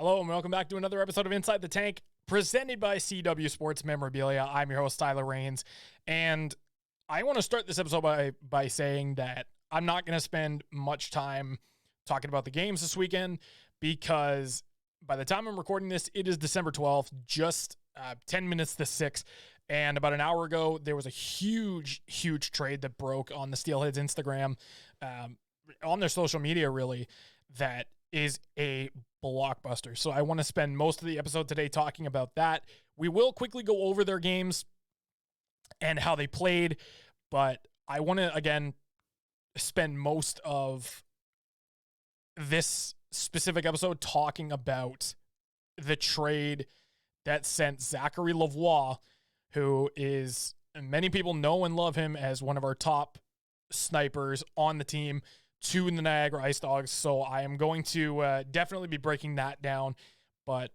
Hello and welcome back to another episode of Inside the Tank, presented by CW Sports Memorabilia. I'm your host, Tyler Rains, and I want to start this episode by saying that I'm not going to spend much time talking about the games this weekend because by the time I'm recording this, it is December 12th, just 10 minutes to 6, and about an hour ago, there was a huge trade that broke on the Steelheads Instagram, on their social media, really, that is a blockbuster. So I want to spend most of the episode today talking about that. We will quickly go over their games and how they played, but I want to, again, spend most of this specific episode talking about the trade that sent Zachary Lavoie, who is, many people know and love him as one of our top snipers on the team, to the Niagara Ice Dogs. So I am going to definitely be breaking that down. But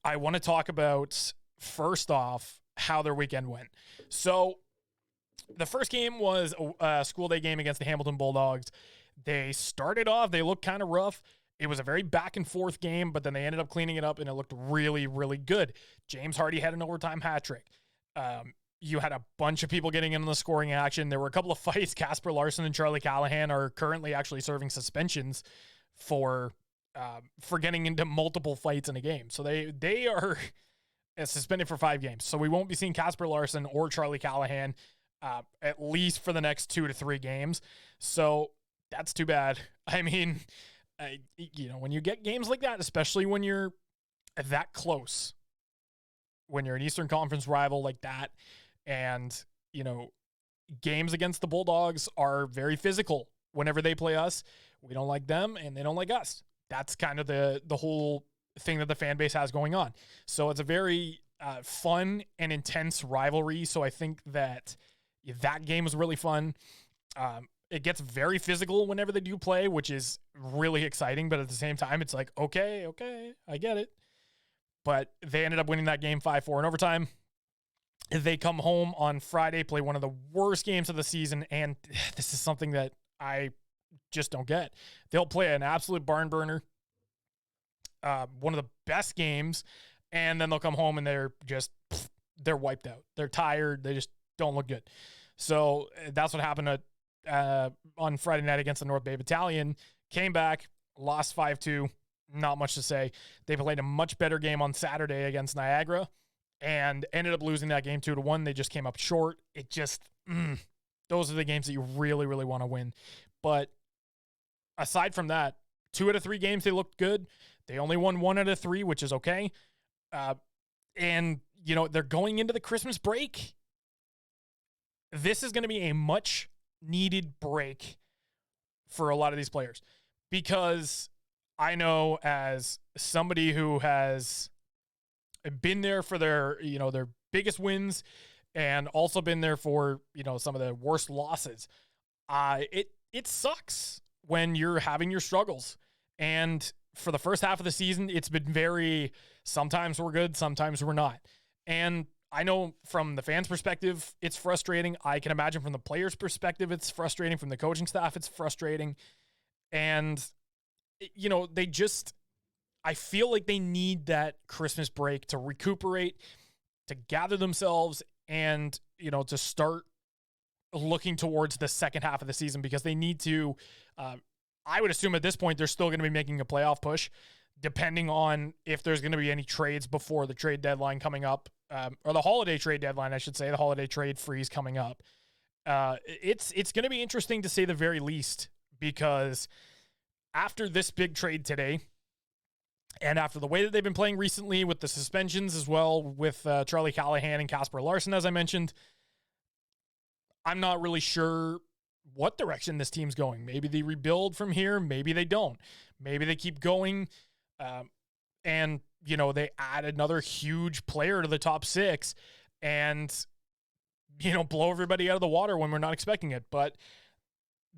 I want to talk about, first off, how their weekend went. So the first game was a school day game against the Hamilton Bulldogs. They started off, they looked kind of rough. It was a very back and forth game, but then they ended up cleaning it up and it looked really, really good. James Hardy had an overtime hat trick. You had a bunch of people getting into the scoring action. There were a couple of fights. Casper Larson and Charlie Callahan are currently actually serving suspensions for getting into multiple fights in a game. So they are suspended for 5 games. So we won't be seeing Casper Larson or Charlie Callahan at least for the next 2 to 3 games. So that's too bad. I mean, when you get games like that, especially when you're that close, when you're an Eastern Conference rival like that, and, games against the Bulldogs are very physical whenever they play us. We don't like them and they don't like us. That's kind of the whole thing that the fan base has going on. So it's a very fun and intense rivalry. So I think that game was really fun. It gets very physical whenever they do play, which is really exciting. But at the same time, it's like, okay, I get it. But they ended up winning that game 5-4 in overtime. They come home on Friday, play one of the worst games of the season, and this is something that I just don't get. They'll play an absolute barn burner, one of the best games, and then they'll come home and they're wiped out. They're tired. They just don't look good. So that's what happened on Friday night against the North Bay Battalion. Came back, lost 5-2. Not much to say. They played a much better game on Saturday against Niagara and ended up losing that game 2-1. They just came up short. It just, those are the games that you really, really want to win. But aside from that, 2 out of 3 games, they looked good. They only won 1 out of 3, which is okay. And, they're going into the Christmas break. This is going to be a much needed break for a lot of these players, because I know, as somebody who has been there for their biggest wins and also been there for, some of the worst losses, it sucks when you're having your struggles. And for the first half of the season, it's been sometimes we're good, sometimes we're not. And I know from the fans' perspective, it's frustrating. I can imagine from the players' perspective, it's frustrating. From the coaching staff, it's frustrating. And I feel like they need that Christmas break to recuperate, to gather themselves, and, to start looking towards the second half of the season, because they need to, I would assume at this point, they're still going to be making a playoff push, depending on if there's going to be any trades before the trade deadline coming up, or the holiday trade deadline, I should say, the holiday trade freeze coming up. It's going to be interesting to say the very least, because after this big trade today, and after the way that they've been playing recently with the suspensions as well, with Charlie Callahan and Casper Larson, as I mentioned, I'm not really sure what direction this team's going. Maybe they rebuild from here. Maybe they don't. Maybe they keep going. And, they add another huge player to the top 6 and, blow everybody out of the water when we're not expecting it. But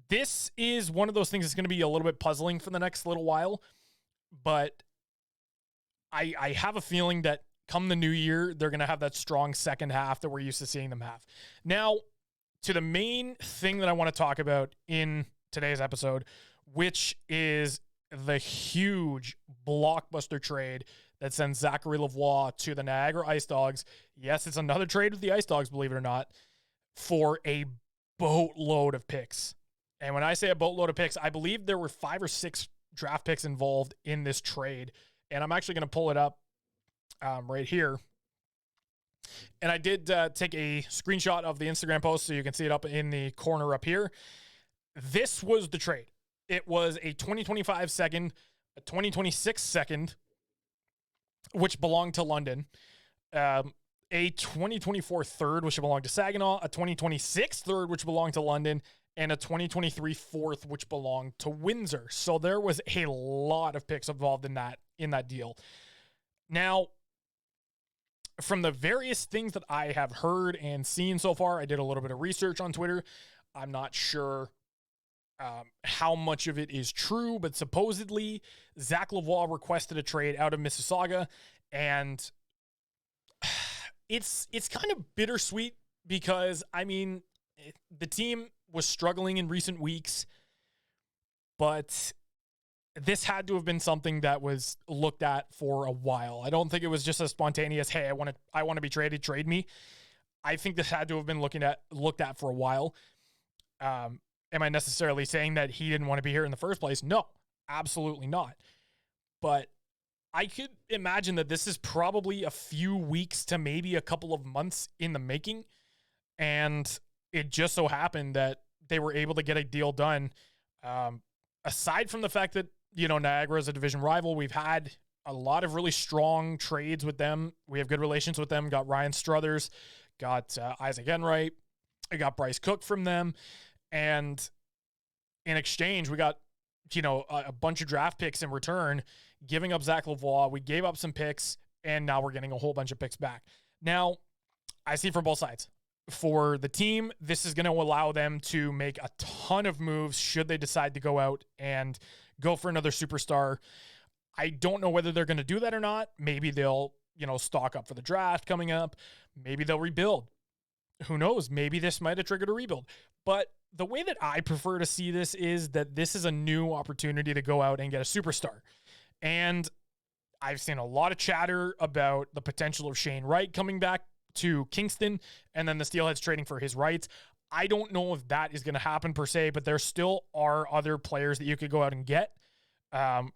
this is one of those things that's going to be a little bit puzzling for the next little while. But I have a feeling that come the new year, they're going to have that strong second half that we're used to seeing them have. Now, to the main thing that I want to talk about in today's episode, which is the huge blockbuster trade that sends Zachary Lavoie to the Niagara Ice Dogs. Yes, it's another trade with the Ice Dogs, believe it or not, for a boatload of picks. And when I say a boatload of picks, I believe there were 5 or 6 draft picks involved in this trade. And I'm actually going to pull it up right here. And I did take a screenshot of the Instagram post so you can see it up in the corner up here. This was the trade. It was a 2025 second, a 2026 second, which belonged to London, a 2024 third, which belonged to Saginaw, a 2026 third, which belonged to London, and a 2023 fourth, which belonged to Windsor. So there was a lot of picks involved in that deal. Now, from the various things that I have heard and seen so far, I did a little bit of research on Twitter. I'm not sure how much of it is true, but supposedly Zach Lavoie requested a trade out of Mississauga, and it's kind of bittersweet because, I mean, the team was struggling in recent weeks, but this had to have been something that was looked at for a while. I don't think it was just a spontaneous, hey, I want to be traded, trade me. I think this had to have been looked at for a while. Am I necessarily saying that he didn't want to be here in the first place? No, absolutely not. But I could imagine that this is probably a few weeks to maybe a couple of months in the making. And it just so happened that they were able to get a deal done. Aside from the fact that, Niagara is a division rival, we've had a lot of really strong trades with them. We have good relations with them. Got Ryan Struthers, got Isaac Enright. I got Bryce Cook from them. And in exchange, we got, a bunch of draft picks in return, giving up Zach Lavoie. We gave up some picks, and now we're getting a whole bunch of picks back. Now, I see from both sides. For the team, this is going to allow them to make a ton of moves should they decide to go out and go for another superstar. I don't know whether they're going to do that or not. Maybe they'll, stock up for the draft coming up. Maybe they'll rebuild. Who knows? Maybe this might have triggered a rebuild. But the way that I prefer to see this is that this is a new opportunity to go out and get a superstar. And I've seen a lot of chatter about the potential of Shane Wright coming back to Kingston and then the Steelheads trading for his rights. I don't know if that is going to happen per se, but there still are other players that you could go out and get.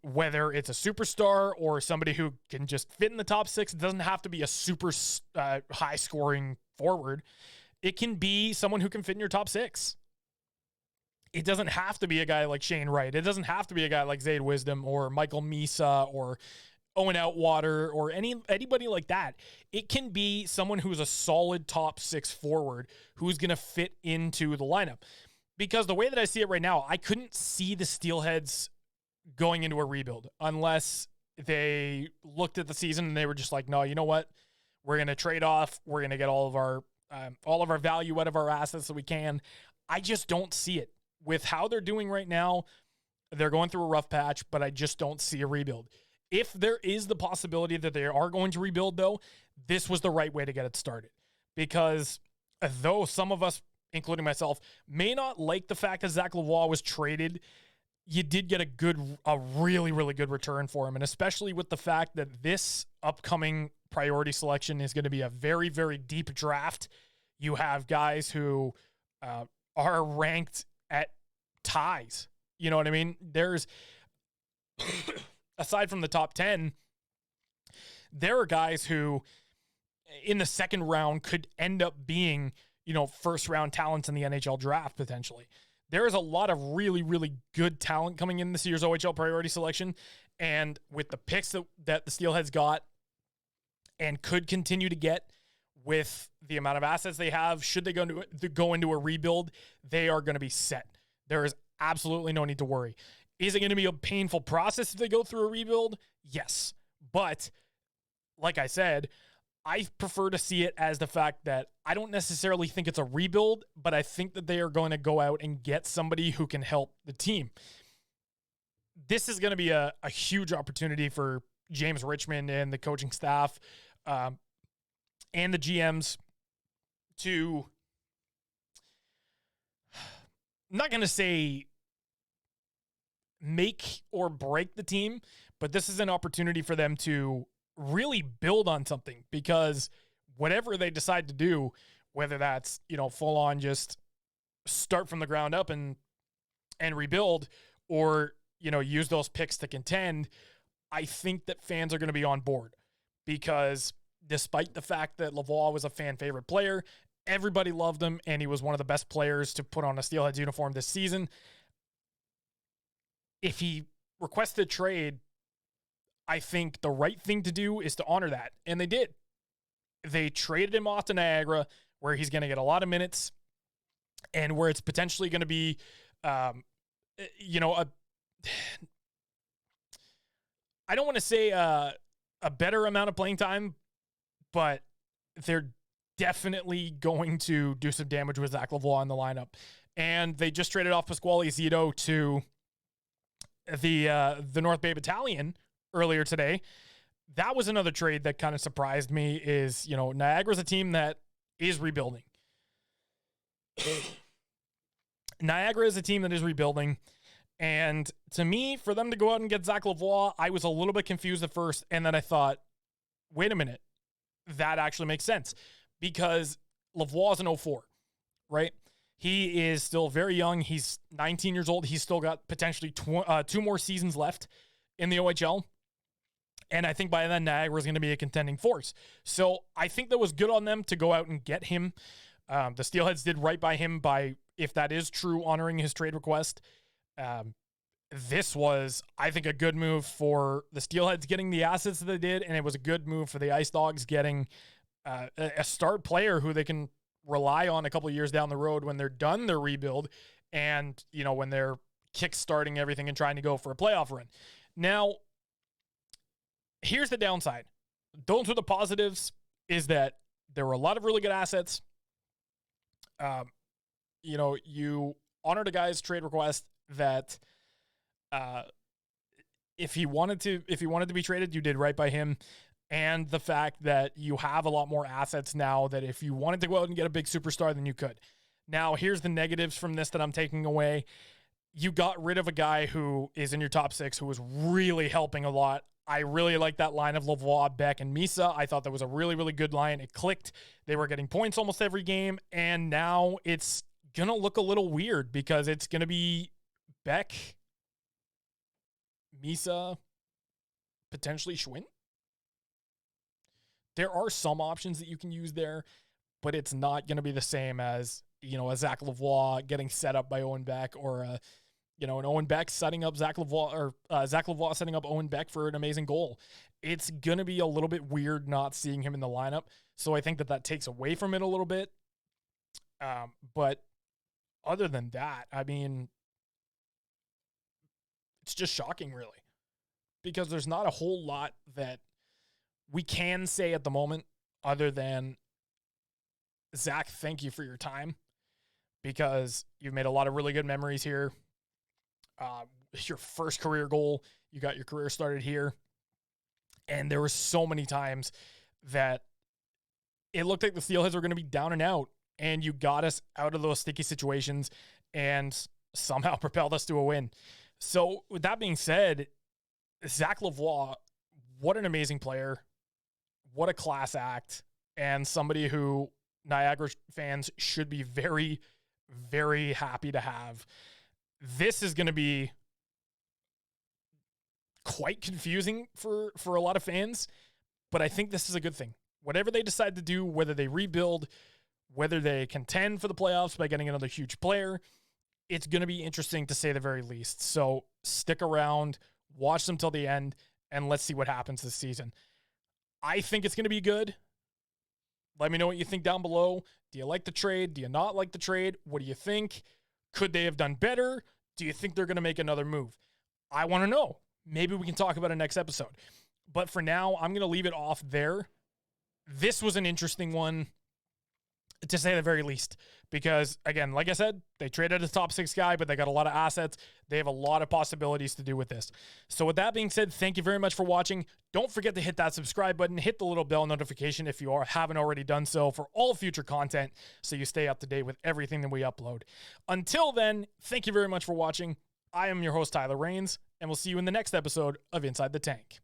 Whether it's a superstar or somebody who can just fit in the top 6, it doesn't have to be a super high scoring forward. It can be someone who can fit in your top 6. It doesn't have to be a guy like Shane Wright. It doesn't have to be a guy like Zayd Wisdom or Michael Misa or Owen Outwater or anybody like that. It can be someone who's a solid top 6 forward who's going to fit into the lineup. Because the way that I see it right now, I couldn't see the Steelheads going into a rebuild unless they looked at the season and they were just like, no, you know what? We're going to trade off. We're going to get all of our value out of our assets that we can. I just don't see it. With how they're doing right now, they're going through a rough patch, but I just don't see a rebuild. If there is the possibility that they are going to rebuild, though, this was the right way to get it started. Because though some of us, including myself, may not like the fact that Zach Lavoie was traded, you did get a really, really good return for him. And especially with the fact that this upcoming priority selection is going to be a very, very deep draft. You have guys who are ranked at ties. You know what I mean? There's, aside from the top 10, there are guys who in the second round could end up being, first round talents in the NHL draft potentially. There is a lot of really, really good talent coming in this year's OHL priority selection. And with the picks that the Steelheads got and could continue to get with the amount of assets they have, should they go into a rebuild, they are going to be set. There is absolutely no need to worry. Is it going to be a painful process if they go through a rebuild? Yes. But like I said, I prefer to see it as the fact that I don't necessarily think it's a rebuild, but I think that they are going to go out and get somebody who can help the team. This is going to be a huge opportunity for James Richmond and the coaching staff and the GMs to, I'm not going to say make or break the team, but this is an opportunity for them to really build on something, because whatever they decide to do, whether that's, full on just start from the ground up and rebuild, or, use those picks to contend, I think that fans are going to be on board, because despite the fact that Lavoie was a fan favorite player, everybody loved him, and he was one of the best players to put on a Steelheads uniform this season. If he requested a trade, I think the right thing to do is to honor that. And they did. They traded him off to Niagara, where he's going to get a lot of minutes, and where it's potentially going to be, I don't want to say a better amount of playing time, but they're definitely going to do some damage with Zach Lavoie in the lineup. And they just traded off Pasquale Zito to the North Bay Battalion earlier today. That was another trade that kind of surprised me. Is, Niagara's a team that is rebuilding. Niagara is a team that is rebuilding. And to me, for them to go out and get Zach Lavoie, I was a little bit confused at first. And then I thought, wait a minute, that actually makes sense, because Lavoie is an 04, right? He is still very young. He's 19 years old. He's still got potentially 2 more seasons left in the OHL. And I think by then Niagara is going to be a contending force. So I think that was good on them to go out and get him. The Steelheads did right by him by, if that is true, honoring his trade request. This was, I think, a good move for the Steelheads getting the assets that they did, and it was a good move for the Ice Dogs getting a start player who they can rely on a couple of years down the road when they're done their rebuild, and, when they're kickstarting everything and trying to go for a playoff run. Now, here's the downside. Those were the positives, is that there were a lot of really good assets. You honored a guy's trade request that if he wanted to be traded, you did right by him. And the fact that you have a lot more assets now, that if you wanted to go out and get a big superstar, then you could. Now, here's the negatives from this that I'm taking away. You got rid of a guy who is in your top 6 who was really helping a lot. I really like that line of Lavoie, Beck, and Misa. I thought that was a really, really good line. It clicked. They were getting points almost every game, and now it's going to look a little weird, because it's going to be Beck, Misa, potentially Schwinn. There are some options that you can use there, but it's not going to be the same as, a Zach Lavoie getting set up by Owen Beck, or an Owen Beck setting up Zach Lavoie, or Zach Lavoie setting up Owen Beck for an amazing goal. It's going to be a little bit weird not seeing him in the lineup. So I think that takes away from it a little bit. But other than that, I mean, it's just shocking, really, because there's not a whole lot that we can say at the moment other than, Zach, thank you for your time, because you've made a lot of really good memories here. Your first career goal, you got your career started here. And there were so many times that it looked like the Steelheads were going to be down and out, and you got us out of those sticky situations and somehow propelled us to a win. So with that being said, Zach Lavoie, what an amazing player. What a class act, and somebody who Niagara fans should be very, very happy to have. This is going to be quite confusing for a lot of fans, but I think this is a good thing. Whatever they decide to do, whether they rebuild, whether they contend for the playoffs by getting another huge player, it's going to be interesting to say the very least. So stick around, watch them till the end, and let's see what happens this season. I think it's going to be good. Let me know what you think down below. Do you like the trade? Do you not like the trade? What do you think? Could they have done better? Do you think they're going to make another move? I want to know. Maybe we can talk about it next episode. But for now, I'm going to leave it off there. This was an interesting one, to say the very least, because, again, like I said, they traded a top 6 guy, but they got a lot of assets. They have a lot of possibilities to do with this. So with that being said, thank you very much for watching. Don't forget to hit that subscribe button, hit the little bell notification if you haven't already done so, for all future content, so you stay up to date with everything that we upload. Until then, thank you very much for watching. I am your host, Tyler Rains, and we'll see you in the next episode of Inside the Tank.